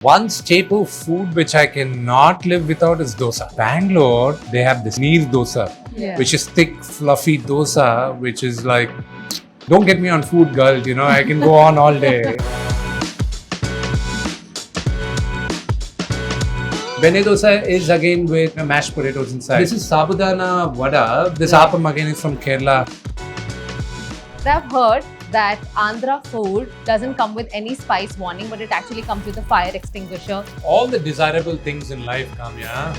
One staple food which I cannot live without is dosa. Bangalore, they have this neer dosa, which is thick, fluffy dosa, which is like, don't get me on food, girl, you know, I can go on all day. Bene dosa is again with mashed potatoes inside. This is sabudana vada. This appam again is from Kerala. I've heard that Andhra food doesn't come with any spice warning, but it actually comes with a fire extinguisher. All the desirable things in life, Kamiya,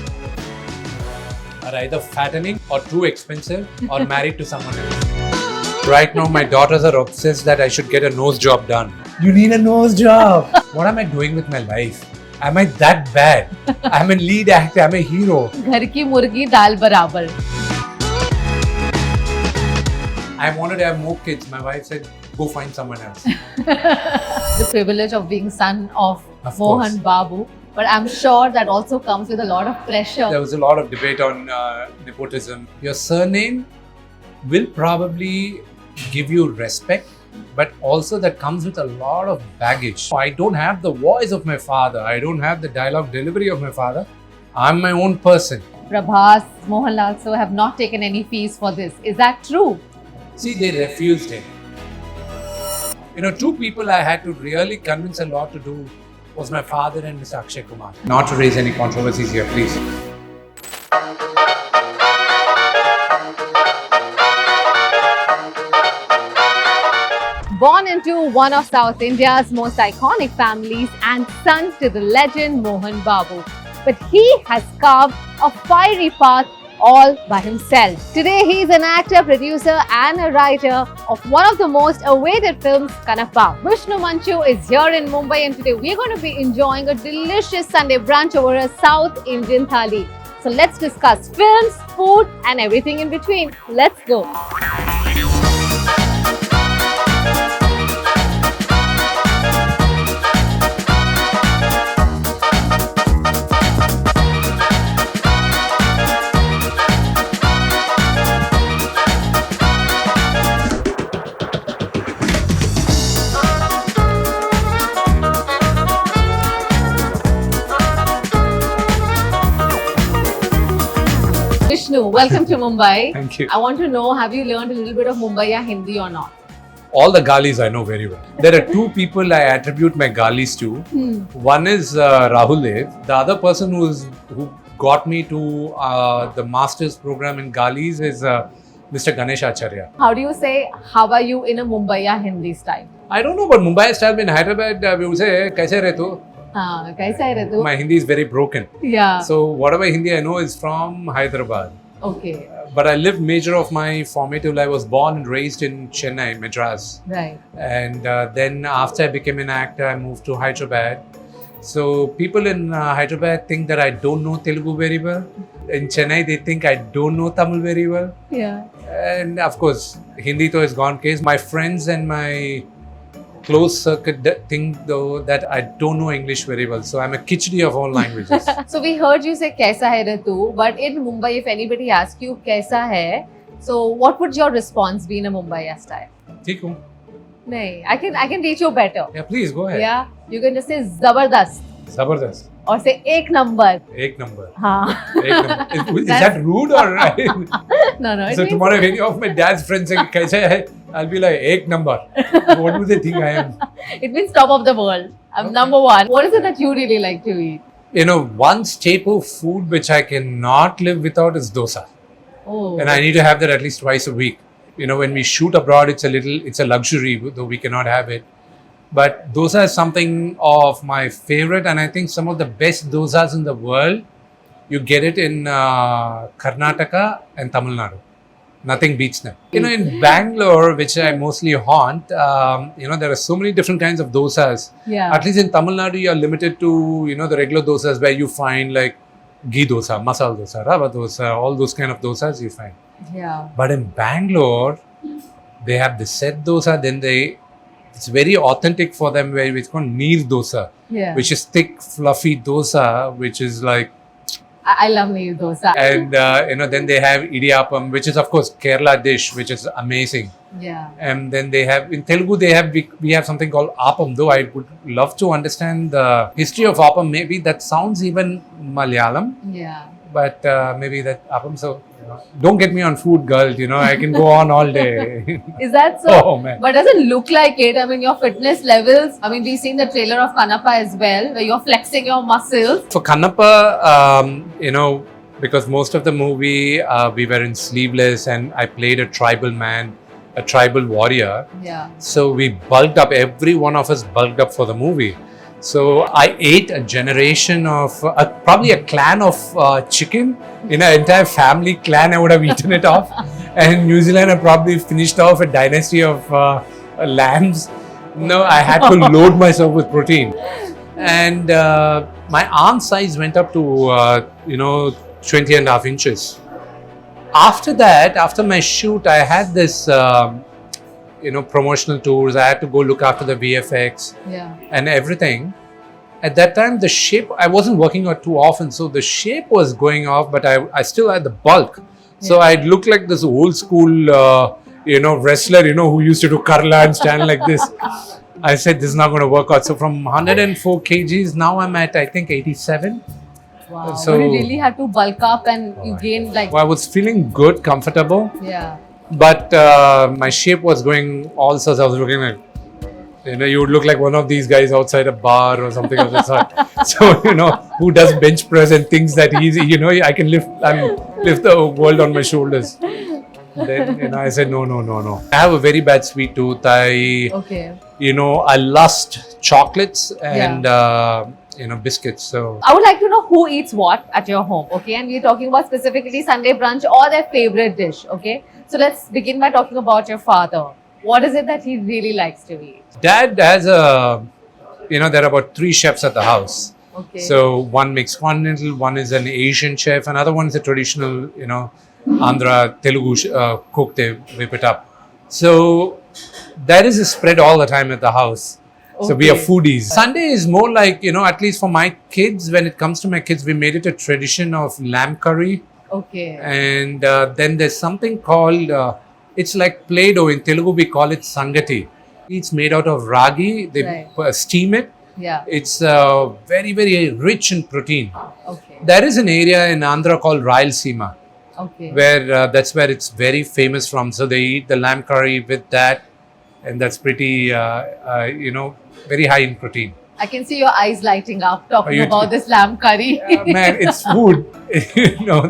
are either fattening or too expensive or married to someone else. Right now, my daughters are obsessed that I should get a nose job done. You need a nose job. What am I doing with my life? Am I that bad? I'm a lead actor. I'm a hero. Ghar ki murgi dal barabar. I wanted to have more kids. My wife said, go find someone else. The privilege of being son of Mohan Babu. But I'm sure that also comes with a lot of pressure. There was a lot of debate on nepotism. Your surname will probably give you respect, but also that comes with a lot of baggage. I don't have the voice of my father. I don't have the dialogue delivery of my father. I'm my own person. Prabhas, Mohanlal also have not taken any fees for this. Is that true? See, they refused it. You know, two people I had to really convince a lot to do was my father and Mr. Akshay Kumar. Not to raise any controversies here, please. Born into one of South India's most iconic families and son to the legend Mohan Babu. But he has carved a fiery path all by himself. Today he is an actor, producer and a writer of one of the most awaited films, Kanappa. Vishnu Manchu is here in Mumbai and today we are going to be enjoying a delicious Sunday brunch over a South Indian thali. So let's discuss films, food and everything in between. Let's go. Vishnu, welcome to Mumbai. Thank you. I want to know, have you learned a little bit of Mumbaiyya Hindi or not? All the galis I know very well. There are two people I attribute my galis to. One is Rahul Dev. The other person who got me to the master's program in galis is Mr. Ganesh Acharya. How do you say, how are you in a Mumbaiyya Hindi style? I don't know about Mumbai style. In Hyderabad, we would say, kaise rahe tu? Kaisa hai tu? My Hindi is very broken. Yeah. So whatever Hindi I know is from Hyderabad. Okay. But I lived major of my formative life. I was born and raised in Chennai, Madras. Right. And then after I became an actor, I moved to Hyderabad. So people in Hyderabad think that I don't know Telugu very well. In Chennai, they think I don't know Tamil very well. Yeah. And of course, Hindi to is gone case. My friends and my close circuit think though that I don't know English very well. So I'm a khichdi of all languages. So we heard you say kaisa hai re tu, but in Mumbai, if anybody asks you kaisa hai, so what would your response be in a Mumbaiyya style? Theek hu. Nahi, I can teach you better. Yeah, please go ahead. Yeah, you can just say Zabardast Zabardast. or say Ek number. Ek number. Haan. Ek number. Is that rude or right? No. So tomorrow if any of my dad's friends say kaise hai, I'll be like ek number. What do they think I am? It means top of the world. I'm number one. What is it that you really like to eat? You know, one staple food which I cannot live without is dosa. Oh. And I need to have that at least twice a week. You know, when we shoot abroad, it's a luxury, though we cannot have it. But dosa is something of my favorite, and I think some of the best dosas in the world, you get it in Karnataka and Tamil Nadu. Nothing beats them. You know, in Bangalore, which I mostly haunt, you know, there are so many different kinds of dosas. Yeah. At least in Tamil Nadu, you are limited to, you know, the regular dosas where you find like ghee dosa, masala dosa, rava dosa, all those kind of dosas you find. Yeah. But in Bangalore, they have the set dosa, then it's very authentic for them, where it's called neer dosa, Yeah. which is thick, fluffy dosa, which is like, I love neer dosa. And then they have idiyappam, which is of course Kerala dish, which is amazing. Yeah. And then they have in Telugu we have something called appam. Though I would love to understand the history of appam. Maybe that sounds even Malayalam, Yeah. but maybe that appam. So don't get me on food, girl. I can go on all day. Is that so? Oh man. But doesn't look like it. I mean, your fitness levels. I mean, we've seen the trailer of Kanappa as well, where you're flexing your muscles. For Kannappa, because most of the movie we were in sleeveless, and I played a tribal man, a tribal warrior. Yeah. So we bulked up. Every one of us bulked up for the movie. So I ate a generation of probably a clan of chicken. In an entire family clan, I would have eaten it off. And New Zealand, I probably finished off a dynasty of lambs. No, I had to load myself with protein. And my arm size went up to 20 and a half inches. After that, after my shoot, I had this promotional tours. I had to go look after the VFX and everything. At that time, the shape, I wasn't working out too often, so the shape was going off, but I still had the bulk. So I'd look like this old school, wrestler, who used to do karla and stand like this. I said, this is not going to work out. So from 104 kgs, now I'm at, I think, 87. Wow. So but you really had to bulk up and you gained like... Well, I was feeling good, comfortable. Yeah. But my shape was going all sorts. I was looking like, you would look like one of these guys outside a bar or something of the sort. So, who does bench press and thinks that easy, I can lift the world on my shoulders. Then, I said, no. I have a very bad sweet tooth. I lust chocolates and, biscuits. So I would like to know who eats what at your home, okay? And we're talking about specifically Sunday brunch or their favorite dish, okay? So let's begin by talking about your father. What is it that he really likes to eat? Dad has there are about 3 chefs at the house. Okay. So one makes continental, one is an Asian chef, another one is a traditional, Andhra Telugu cook. They whip it up. So there is a spread all the time at the house. Okay. So we are foodies. Sunday is more like, at least for my kids, when it comes to my kids, we made it a tradition of lamb curry. Okay. And then there's something called, it's like Play-Doh. In Telugu, we call it sangati. It's made out of ragi. They steam it. Yeah. It's very, very rich in protein. Okay. There is an area in Andhra called Rayalaseema. Okay. Where that's where it's very famous from. So they eat the lamb curry with that. And that's pretty, very high in protein. I can see your eyes lighting up talking about this lamb curry. Man, it's food.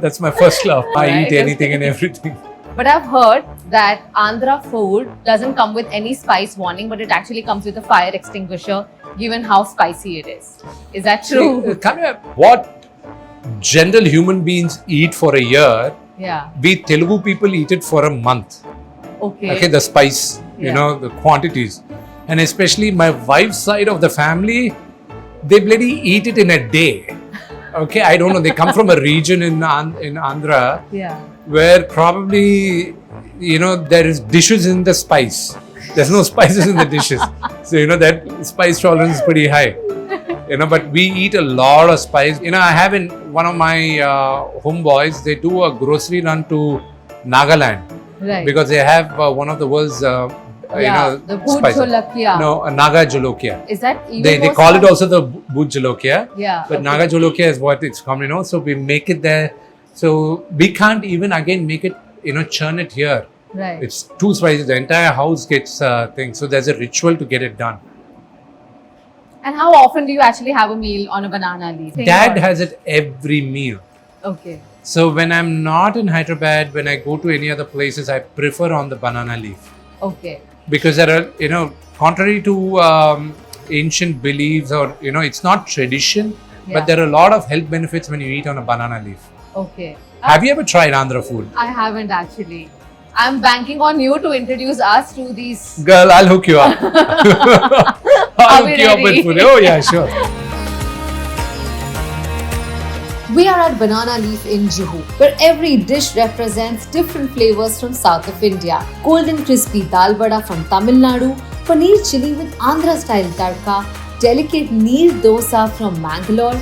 That's my first love. I eat anything and everything. But I've heard that Andhra food doesn't come with any spice warning, but it actually comes with a fire extinguisher, given how spicy it is. Is that true? What general human beings eat for a year, we Telugu people eat it for a month. Okay, the spice, the quantities. And especially my wife's side of the family, they bloody eat it in a day. Okay, I don't know. They come from a region in Andhra where probably, there is dishes in the spice. There's no spices in the dishes. So, that spice tolerance is pretty high. But we eat a lot of spice. I have one of my homeboys, they do a grocery run to Nagaland. Right. Because they have one of the world's, the Bhut Jolokia. No, Naga Jolokia. Is that even They call it also the Bhut Jolokia. Yeah. But Naga Jolokia is what it's common, So we make it there. So we can't even again make it, churn it here. Right. It's too spicy. The entire house gets things. So there's a ritual to get it done. And how often do you actually have a meal on a banana leaf? Dad has it every meal. Okay. So when I'm not in Hyderabad, when I go to any other places, I prefer on the banana leaf. Okay. Because there are, contrary to ancient beliefs or, it's not tradition, but there are a lot of health benefits when you eat on a banana leaf. Okay. Have you ever tried Andhra food? I haven't actually. I'm banking on you to introduce us to these. Girl, I'll hook you up. I'll hook you up with food. Oh yeah, sure. We are at Banana Leaf in Juhu, where every dish represents different flavors from south of India. Golden crispy dal vada from Tamil Nadu, paneer chili with Andhra-Style tadka, delicate neer dosa from Mangalore,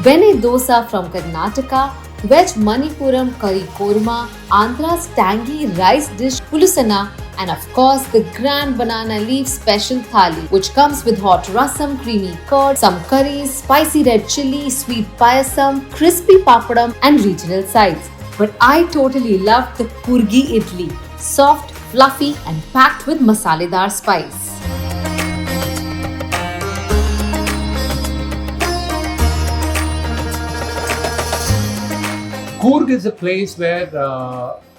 Bene dosa from Karnataka, veg Manipuram curry korma, Andhra's tangy rice dish pulusana, and of course the grand banana leaf special thali, which comes with hot rasam, creamy curd, some curries, spicy red chili, sweet payasam, crispy papadam, and regional sides. But I totally loved the kurgi idli, soft, fluffy, and packed with masaledar spice. Coorg is a place where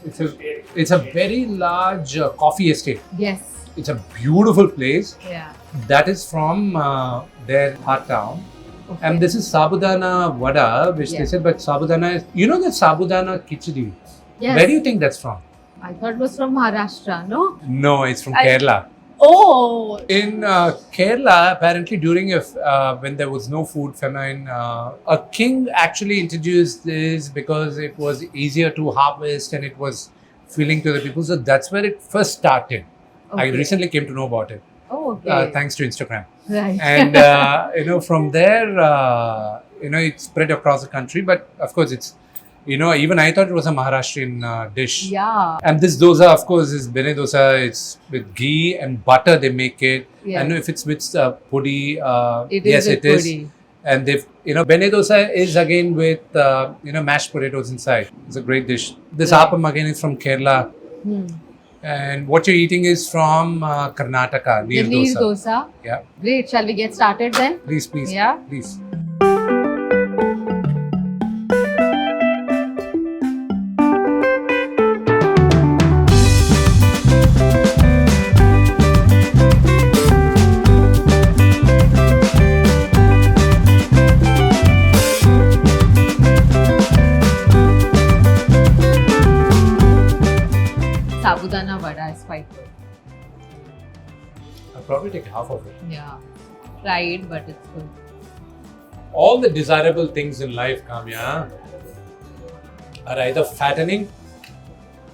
it's a very large coffee estate. Yes. It's a beautiful place. Yeah. That is from their heart town. Okay. And this is sabudana vada, which they said, but sabudana is, you know the sabudana khichdi? Yes. Where do you think that's from? I thought it was from Maharashtra, no? No, it's from Kerala. Oh! In Kerala, apparently during when there was no food famine, a king actually introduced this because it was easier to harvest and it was filling to the people. So that's where it first started. I Okay. recently came to know about it. Oh, okay. Thanks to Instagram. Right. And from there, it spread across the country. But of course, it's even I thought it was a Maharashtrian dish. Yeah. And this dosa, of course, is bene dosa. It's with ghee and butter. They make it. Yes. I know if it's with pudi. Yes, it is. And they've bene dosa is again with mashed potatoes inside. It's a great dish. This Right. appam again is from Kerala. And what you're eating is from Karnataka, The neer neer dosa. dosa. Yeah. Great. Shall we get started then? Please, please. Yeah. Please. Sabudana vada is quite good. I'll probably take half of it. Yeah. Fried, but it's good. All the desirable things in life, Kamiya, are either fattening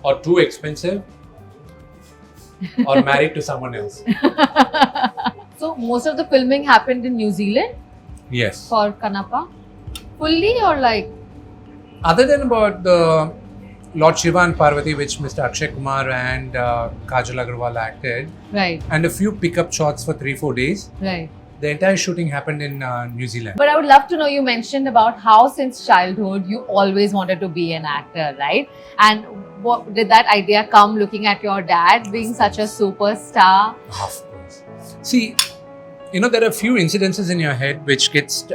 or too expensive or married to someone else. So most of the filming happened in New Zealand Yes. for Kanappa? Fully or like? Other than about the Lord Shiva and Parvati, which Mr. Akshay Kumar and Kajal Agarwal acted, Right. and a few pickup shots for 3-4 days, Right. the entire shooting happened in New Zealand. But I would love to know, you mentioned about how since childhood you always wanted to be an actor, right? And what did that idea come looking at your dad being such a superstar? Of course. See, there are a few incidences in your head which gets,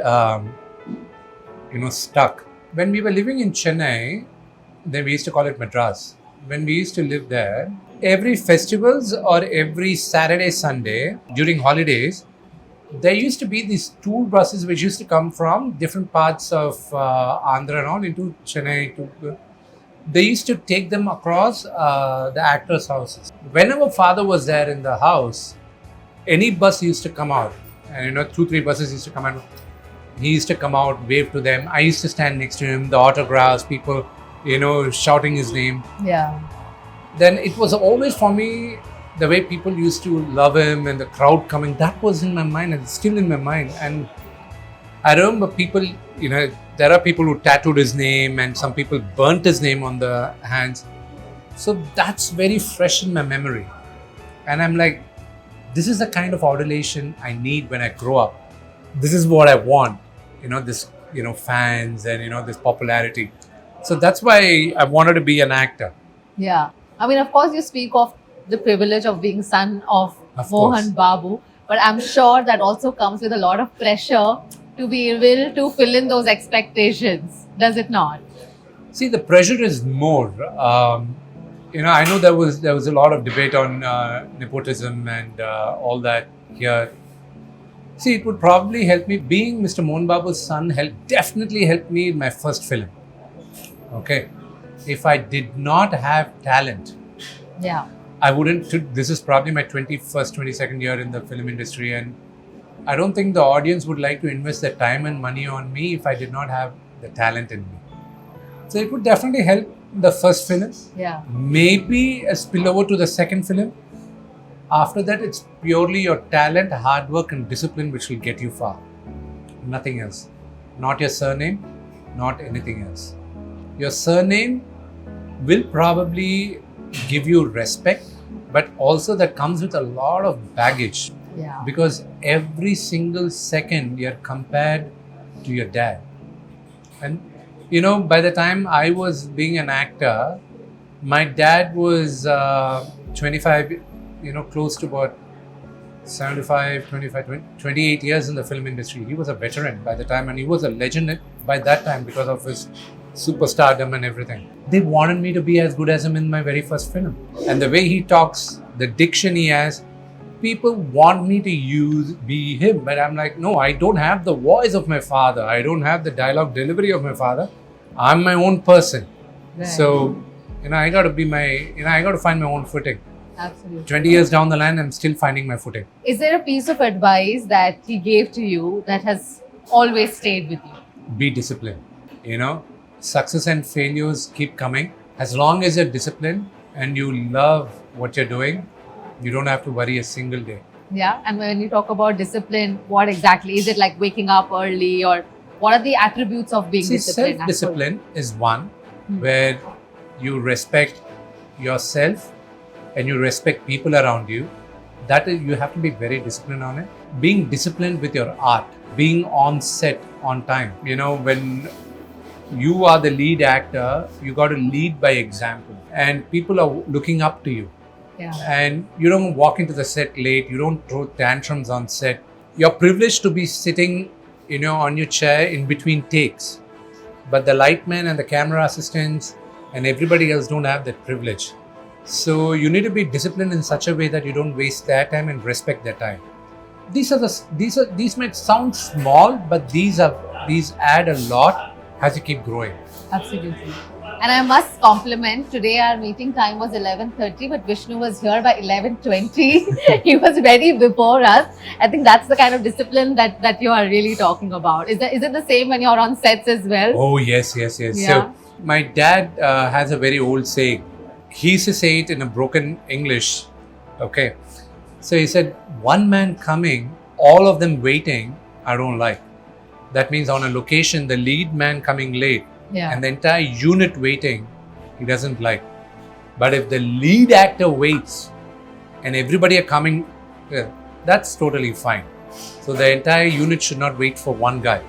stuck. When we were living in Chennai, then we used to call it Madras. When we used to live there, every festivals or every Saturday, Sunday, during holidays, there used to be these tour buses which used to come from different parts of Andhra and all into Chennai. They used to take them across the actors' houses. Whenever father was there in the house, any bus used to come out. And 2-3 buses used to come out. He used to come out, wave to them. I used to stand next to him, the autographs, people, shouting his name. Yeah. Then it was always for me, the way people used to love him and the crowd coming, that was in my mind and it's still in my mind. And I remember people, there are people who tattooed his name and some people burnt his name on the hands. So that's very fresh in my memory. And I'm like, this is the kind of adulation I need when I grow up. This is what I want, this, fans and, this popularity. So that's why I wanted to be an actor. Yeah. I mean, of course, you speak of the privilege of being son of Mohan Babu, but I'm sure that also comes with a lot of pressure to be able to fill in those expectations. Does it not? See, the pressure is more. I know there was a lot of debate on nepotism and all that here. See, it would probably help me. Being Mr. Mohan Babu's son definitely helped me in my first film. Okay. If I did not have talent, Yeah. I wouldn't. This is probably my 21st, 22nd year in the film industry, and I don't think the audience would like to invest their time and money on me if I did not have the talent in me. So it would definitely help the first film. Yeah. Maybe a spillover to the second film. After that, it's purely your talent, hard work, and discipline which will get you far. Nothing else. not your surname, not anything else. Your surname will probably give you respect, but also that comes with a lot of baggage. Yeah. Because every single second you're compared to your dad. And by the time I was being an actor, my dad was 25, close to about 75, 25, 20, 28 years in the film industry. He was a veteran by the time, and he was a legend by that time because of his superstardom and everything. They wanted me to be as good as him in my very first film. And the way he talks, the diction he has, people want me to be him. But I'm like, no, I don't have the voice of my father. I don't have the dialogue delivery of my father. I'm my own person. Right. So, I got to be I got to find my own footing. Absolutely. 20 years down the line, I'm still finding my footing. Is there a piece of advice that he gave to you that has always stayed with you? Be disciplined. Success and failures keep coming. As long as you're disciplined and you love what you're doing, you don't have to worry a single day. Yeah. And when you talk about discipline, what exactly? Is it like waking up early, or what are the attributes of being disciplined? Self-discipline is one where you respect yourself and you respect people around you. That is, you have to be very disciplined on it. Being disciplined with your art, being on set on time. When you are the lead actor, you got to lead by example, and people are looking up to you. Yeah. And you don't walk into the set late, you don't throw tantrums on set. You're privileged to be sitting, on your chair in between takes. But the lightmen and the camera assistants and everybody else don't have that privilege. So you need to be disciplined in such a way that you don't waste their time and respect their time. These might sound small, but these add a lot as you keep growing. Absolutely. And I must compliment, today our meeting time was 11:30, but Vishnu was here by 11:20. He was ready before us. I think that's the kind of discipline that you are really talking about. Is it the same when you're on sets as well? Oh, yes. Yeah. So my dad has a very old saying. He used to say it in a broken English. Okay. So he said, one man coming, all of them waiting, I don't like. That means on a location, the lead man coming late, Yeah. and the entire unit waiting, he doesn't like. But if the lead actor waits and everybody are coming, that's totally fine. So the entire unit should not wait for one guy.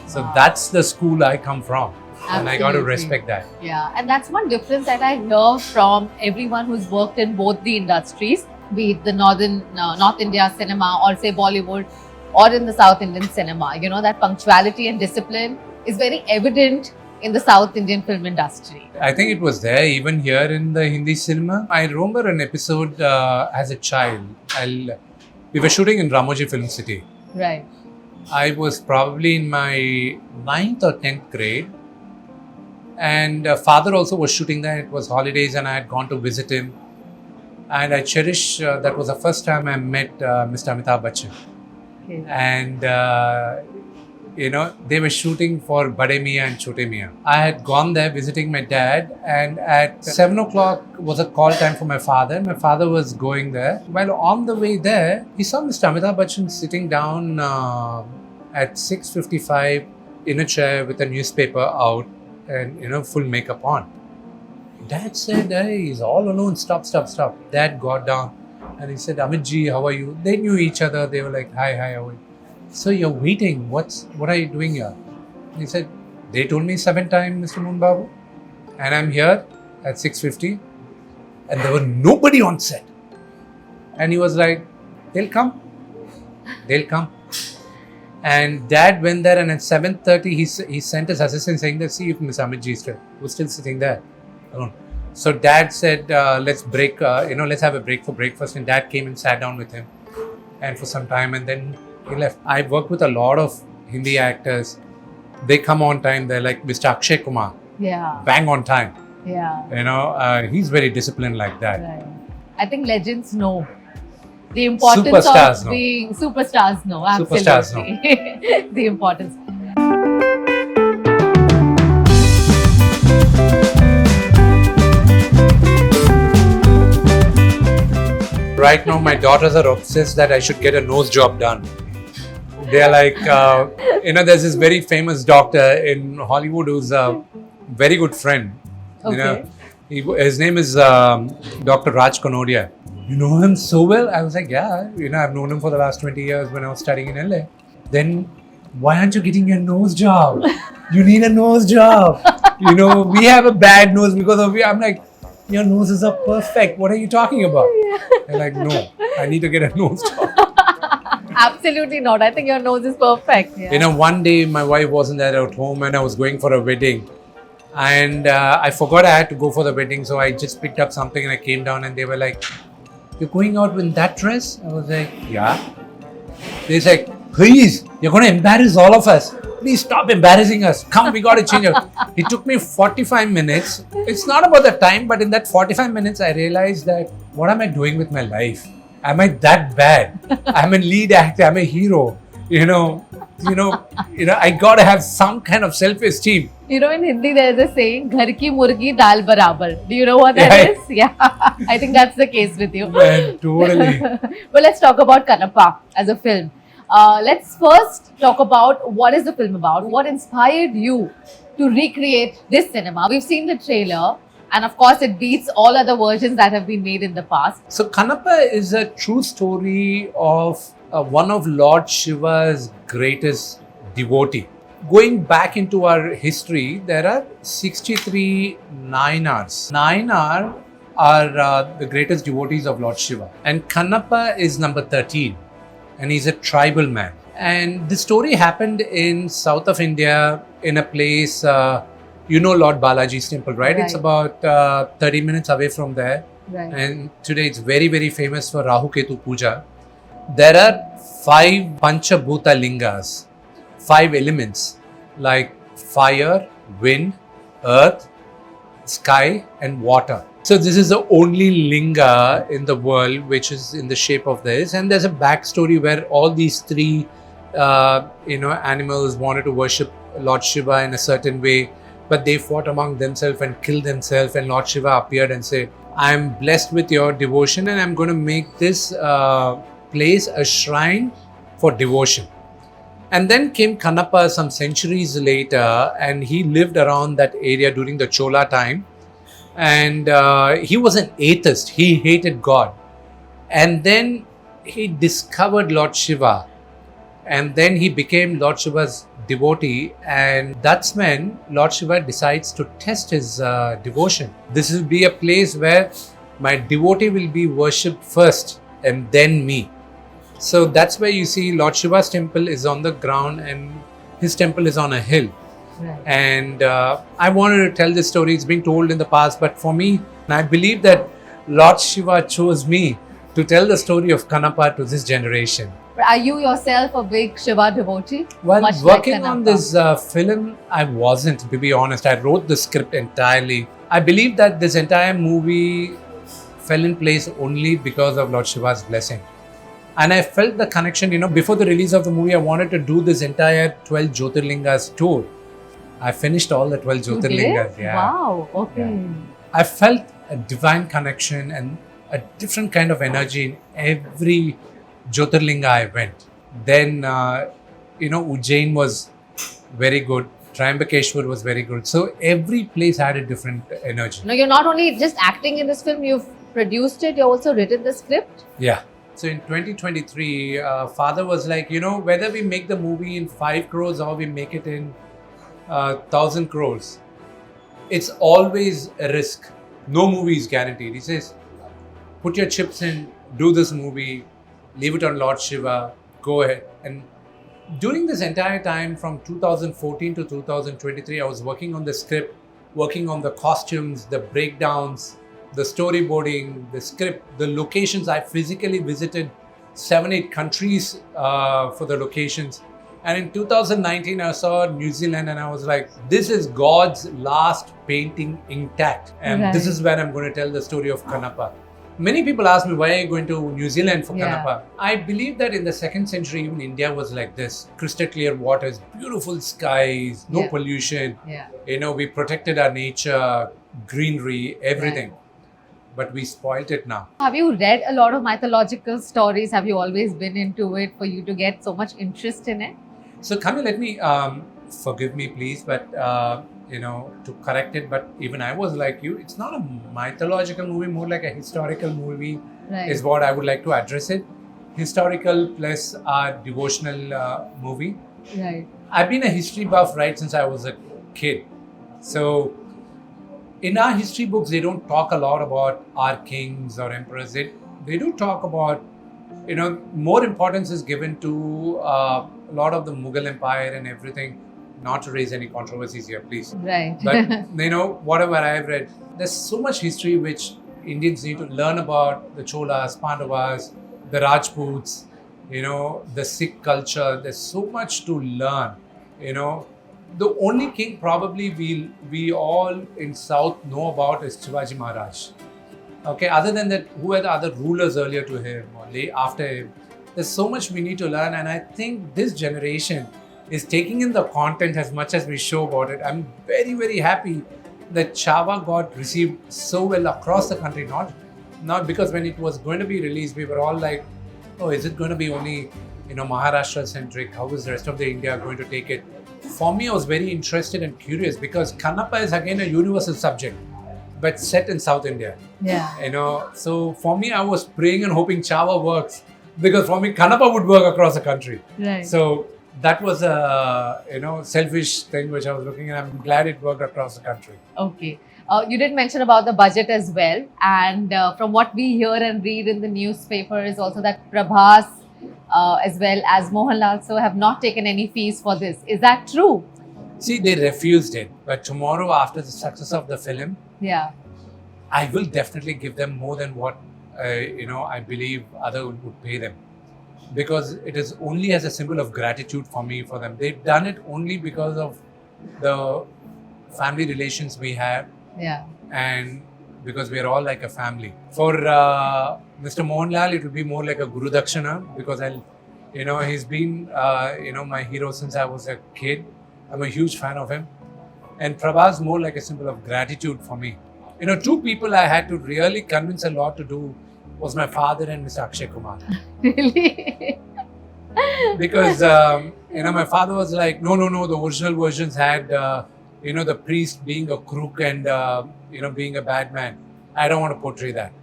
So that's the school I come from. And I got to Absolutely. respect that. Yeah, and that's one difference that I hear from everyone who's worked in both the industries, be it the North India cinema or say Bollywood, or in the South Indian cinema. That punctuality and discipline is very evident in the South Indian film industry. I think it was there even here in the Hindi cinema. I remember an episode as a child. We were shooting in Ramoji Film City. Right. I was probably in my 9th or 10th grade. And father also was shooting there. It was holidays and I had gone to visit him. And I cherish, that was the first time I met Mr. Amitabh Bachchan. Okay. And, they were shooting for Bade Miyan and Chote Miyan. I had gone there visiting my dad, and at 7 o'clock was a call time for my father. My father was going there. While on the way there, he saw Mr. Amitabh Bachchan sitting down at 6:55 in a chair with a newspaper out and, full makeup on. Dad said, hey, he's all alone. Stop. Dad got down and he said, Amit ji, how are you? They knew each other. They were like, hi, how are you? So you're waiting. What are you doing here? He said, they told me 7 times, Mr. Mohan Babu. And I'm here at 6:50. And there were nobody on set. And he was like, they'll come. And Dad went there, and at 7:30, he sent his assistant saying that, see if Miss Amit ji was still sitting there alone. So Dad said, let's break, let's have a break for breakfast. And Dad came and sat down with him and for some time, and then he left. I've worked with a lot of Hindi actors. They come on time. They're like Mr. Akshay Kumar. Yeah. Bang on time. Yeah. He's very disciplined like that. Right. I think legends know the importance Superstars of being superstars. No, absolutely. Superstars know. The importance. Right now, my daughters are obsessed that I should get a nose job done. They're like, there's this very famous doctor in Hollywood who's a very good friend. Okay. His name is Dr. Raj Kanodia. You know him so well? I was like, yeah, I've known him for the last 20 years when I was studying in LA. Then why aren't you getting your nose job? You need a nose job. We have a bad nose because of you. I'm like, your noses are perfect. What are you talking about? They're like, no, I need to get a nose job. Absolutely not. I think your nose is perfect. Yeah. One day my wife wasn't there at home and I was going for a wedding. And I forgot I had to go for the wedding. So I just picked up something and I came down and they were like, you're going out in that dress? I was like, yeah. They said, please, you're going to embarrass all of us. Please stop embarrassing us. Come, we got to change it. It took me 45 minutes. It's not about the time, but in that 45 minutes, I realized that what am I doing with my life? Am I that bad? I'm a lead actor. I'm a hero. I got to have some kind of self-esteem. In Hindi, there is a saying, "Ghar ki murgi dal barabar." Do you know what that is? Yeah. I think that's the case with you. Man, totally. Well, let's talk about Kannappa as a film. Let's first talk about what is the film about. What inspired you to recreate this cinema? We've seen the trailer, and of course, it beats all other versions that have been made in the past. So, Kannappa is a true story of one of Lord Shiva's greatest devotee. Going back into our history, there are 63 Nayanars. Nayanar are the greatest devotees of Lord Shiva. And Kannappa is number 13. And he's a tribal man. And the story happened in south of India in a place, Lord Balaji's temple, right? It's about 30 minutes away from there. Right. And today it's very, very famous for Rahu Ketu Puja. There are 5 Panchabhuta Lingas, 5 elements like fire, wind, earth, sky and water. So this is the only linga in the world which is in the shape of this, and there's a backstory where all these 3 animals wanted to worship Lord Shiva in a certain way, but they fought among themselves and killed themselves, and Lord Shiva appeared and said, I'm blessed with your devotion and I'm going to make this place a shrine for devotion. And then came Kannappa some centuries later, and he lived around that area during the Chola time. And he was an atheist. He hated God. And then he discovered Lord Shiva. And then he became Lord Shiva's devotee. And that's when Lord Shiva decides to test his devotion. This will be a place where my devotee will be worshipped first and then me. So that's where you see Lord Shiva's temple is on the ground and his temple is on a hill. Right. And I wanted to tell this story. It's been told in the past, but for me, I believe that Lord Shiva chose me to tell the story of Kannappa to this generation. Are you yourself a big Shiva devotee? Well, Much working like on this film, I wasn't, to be honest. I wrote the script entirely. I believe that this entire movie fell in place only because of Lord Shiva's blessing. And I felt the connection, before the release of the movie, I wanted to do this entire 12 Jyotirlingas tour. I finished all the 12 Jyotirlingas. Yeah. Wow. Okay. Yeah. I felt a divine connection and a different kind of energy in every Jyotirlinga I went. Then, Ujjain was very good. Triambakeshwar was very good. So every place had a different energy. No, you're not only just acting in this film, you've produced it, you've also written the script. Yeah. So in 2023, father was like, whether we make the movie in 5 crores or we make it in 1,000 crores, it's always a risk. No movie is guaranteed. He says, put your chips in, do this movie, leave it on Lord Shiva, go ahead. And during this entire time from 2014 to 2023, I was working on the script, working on the costumes, the breakdowns, the storyboarding, the script, the locations. I physically visited 7-8 countries for the locations. And in 2019, I saw New Zealand and I was like, this is God's last painting intact. And this is where I'm going to tell the story of Kannappa. Many people ask me, why are you going to New Zealand for Kannappa? I believe that in the 2nd century, even India was like this. Crystal clear waters, beautiful skies, no pollution. We protected our nature, greenery, everything. but we spoilt it now. Have you read a lot of mythological stories? Have you always been into it for you to get so much interest in it? So, Kami, let me forgive me, please, but to correct it. But even I was like you. It's not a mythological movie, more like a historical movie, Right. is what I would like to address it. Historical plus devotional movie. Right. I've been a history buff right since I was a kid. So, in our history books, they don't talk a lot about our kings or emperors. They do talk about, more importance is given to a lot of the Mughal Empire and everything. Not to raise any controversies here, please. Right. But, whatever I've read, there's so much history which Indians need to learn about: the Cholas, Pandavas, the Rajputs, the Sikh culture. There's so much to learn, The only king probably we all in South know about is Shivaji Maharaj. Okay, other than that, who are the other rulers earlier to him or after him? There's so much we need to learn, and I think this generation is taking in the content as much as we show about it. I'm very, very happy that Chava got received so well across the country. Not because when it was going to be released, we were all like, oh, is it going to be only Maharashtra centric? How is the rest of the India going to take it? For me, I was very interested and curious because Kannappa is again a universal subject, but set in South India. Yeah. So for me, I was praying and hoping Chava works because for me, Kannappa would work across the country. Right. So that was a selfish thing which I was looking at. I'm glad it worked across the country. Okay. You did mention about the budget as well, and from what we hear and read in the newspaper is also that Prabhas as well as Mohanlal so have not taken any fees for this. Is that true? See, they refused it. But tomorrow, after the success of the film, Yeah. I will definitely give them more than what I believe other would pay them, because it is only as a symbol of gratitude for me for them. They've done it only because of the family relations we have, Yeah. and because we are all like a family. For Mr. Mohanlal, it will be more like a Guru Dakshana, because he's been my hero since I was a kid. I'm a huge fan of him. And Prabhas more like a symbol of gratitude for me. Two people I had to really convince a lot to do was my father and Mr. Akshay Kumar. Really? Because, my father was like, no, the original versions had, the priest being a crook and, being a bad man. I don't want to portray that.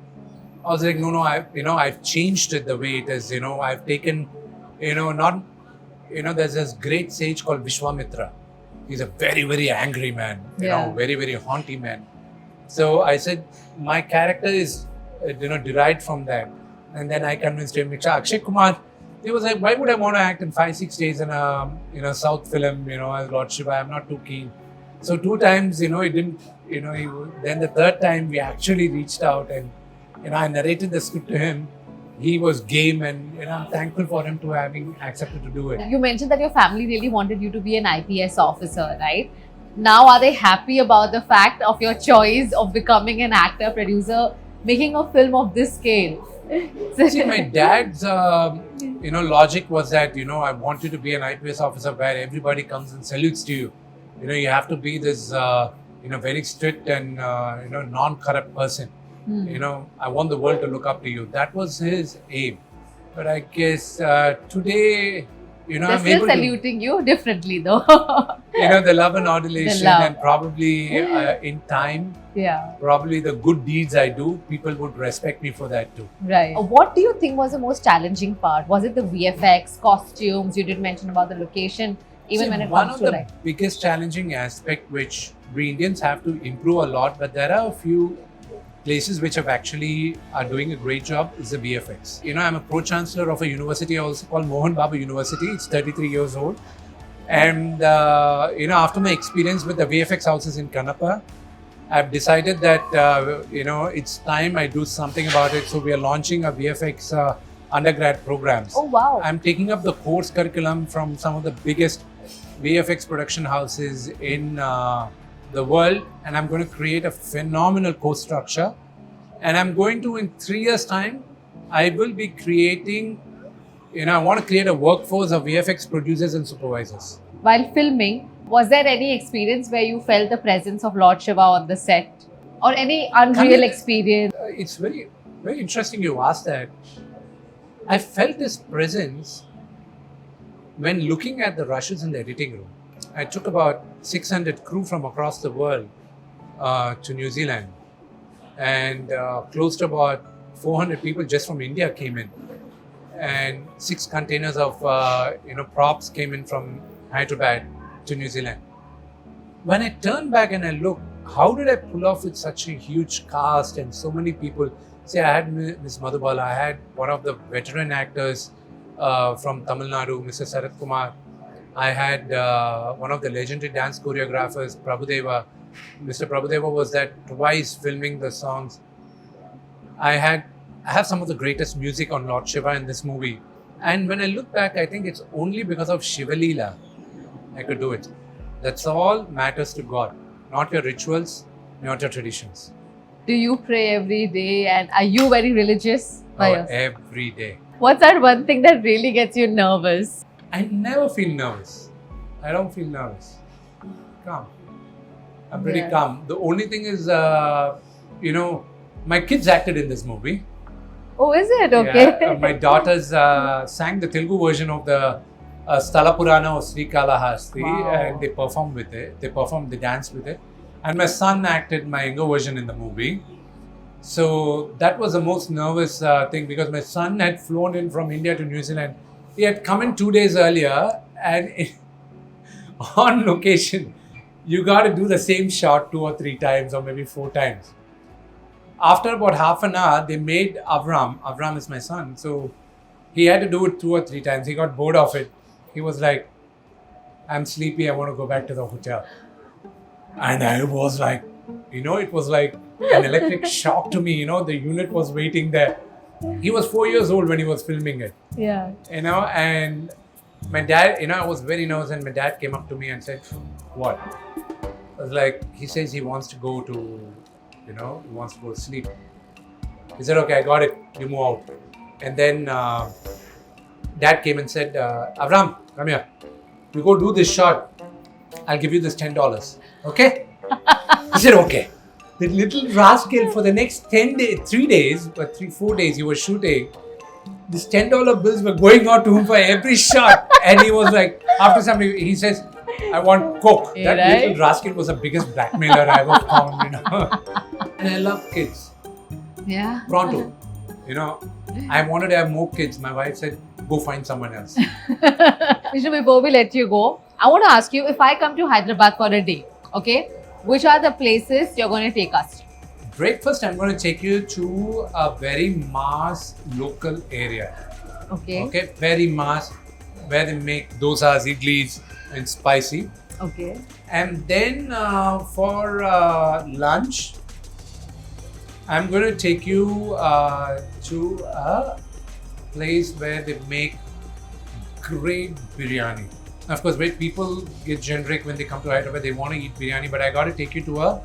I was like, no, I've changed it the way it is, I've taken, there's this great sage called Vishwamitra. He's a very, very angry man, Yeah. very, very haunty man. So I said, my character is, derived from that. And then I convinced him, Akshay Kumar, he was like, why would I want to act in 5-6 days in a South film, as Lord Shiva? I'm not too keen. So 2 times, it didn't, then the 3rd time we actually reached out and, I narrated the script to him. He was game, and, I'm thankful for him to having accepted to do it. You mentioned that your family really wanted you to be an IPS officer, right? Now, are they happy about the fact of your choice of becoming an actor, producer, making a film of this scale? See, my dad's, logic was that, I want you to be an IPS officer where everybody comes and salutes to you. You have to be this, very strict and, non-corrupt person. I want the world to look up to you. That was his aim. But I guess today, They're I'm still able to, saluting you differently though. the love and adulation, The love. and probably in time, Yeah. probably the good deeds I do, people would respect me for that too. Right. What do you think was the most challenging part? Was it the VFX, costumes? You did mention about the location, even See, when it one comes of to the biggest challenging aspect which we Indians have to improve a lot, but there are a few places which have actually are doing a great job is the VFX. I'm a pro-chancellor of a university also called Mohan Babu University. It's 33 years old. And, after my experience with the VFX houses in Kannappa, I've decided that, it's time I do something about it. So we are launching a VFX undergrad programs. Oh, wow. I'm taking up the course curriculum from some of the biggest VFX production houses in the world, and I'm going to create a phenomenal course structure. And I'm going to, in 3 years' time, I will be creating, I want to create a workforce of VFX producers and supervisors. While filming, was there any experience where you felt the presence of Lord Shiva on the set? or any unreal Kamiya- experience? It's very, very interesting you asked that. I felt this presence when looking at the rushes in the editing room. I took about 600 crew from across the world to New Zealand, and close to about 400 people just from India came in, and 6 containers of props came in from Hyderabad to New Zealand. When I turn back and I look, how did I pull off with such a huge cast and so many people? See, I had Miss Madhubala, I had one of the veteran actors from Tamil Nadu, Mr. Sarath Kumar. I had one of the legendary dance choreographers, Prabhudeva. Mr. Prabhudeva was there twice filming the songs. I have some of the greatest music on Lord Shiva in this movie. And when I look back, I think it's only because of Shiva Leela I could do it. That's all matters to God, not your rituals, not your traditions. Do you pray every day, and are you very religious? Every day. What's that one thing that really gets you nervous? I never feel nervous. I don't feel nervous. Calm. I'm pretty calm. The only thing is, my kids acted in this movie. Oh, is it? Okay. Yeah, my daughters sang the Telugu version of the Stala Purana of Sri Kalahasti, and they performed with it. They danced with it. And my son acted my younger version in the movie. So that was the most nervous thing, because my son had flown in from India to New Zealand. He had come in 2 days earlier, and on location, you got to do the same shot 2 or 3 times, or maybe 4 times. After about half an hour, they made Avram is my son, so he had to do it 2 or 3 times. He got bored of it. He was like, I'm sleepy, I want to go back to the hotel. And I was like, it was like an electric shock to me. The unit was waiting there. He was 4 years old when he was filming it. Yeah. And my dad, I was very nervous, and my dad came up to me and said, what? I was like, he says he wants to go to, he wants to go to sleep. He said, okay, I got it. You move out. And then dad came and said, Avram, come here. We go do this shot. I'll give you this $10. Okay? He said, okay. The little rascal, for the next 3 days, or 4 days, he was shooting. These $10 bills were going out to him for every shot. And he was like, after something, he says, I want Coke. Yeah, that little rascal was the biggest blackmailer I ever found, And I love kids. Yeah. Pronto. I wanted to have more kids. My wife said, go find someone else. Vishnu, before we let you go, I want to ask you, if I come to Hyderabad for a day, okay, which are the places you're going to take us? Breakfast, I'm going to take you to a very mass local area. Okay. Okay, very mass, where they make dosas, idlis, and spicy. Okay. And then for lunch, I'm going to take you to a place where they make great biryani. Of course, when people get generic when they come to Hyderabad, they want to eat biryani, but I got to take you to a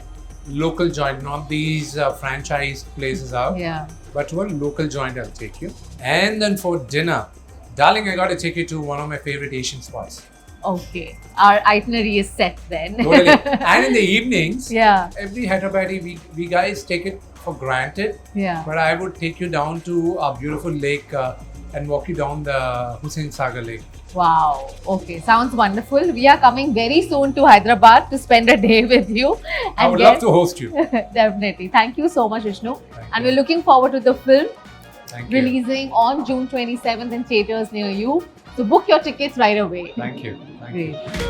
local joint, not these franchise places out, but to a local joint I'll take you. And then for dinner, darling, I got to take you to one of my favorite Asian spots. Okay, our itinerary is set then. Totally. And in the evenings, Yeah. every Hyderabadi, we guys take it for granted, Yeah. but I would take you down to a beautiful lake and walk you down the Hussain Sagar Lake. Wow. Okay, sounds wonderful. We are coming very soon to Hyderabad to spend a day with you. I would love to host you. Definitely. Thank you so much, Vishnu. Thank And you. we're looking forward to the film Thank you. releasing on June 27th in theaters near you. So book your tickets right away. Thank you. Thank you. Great.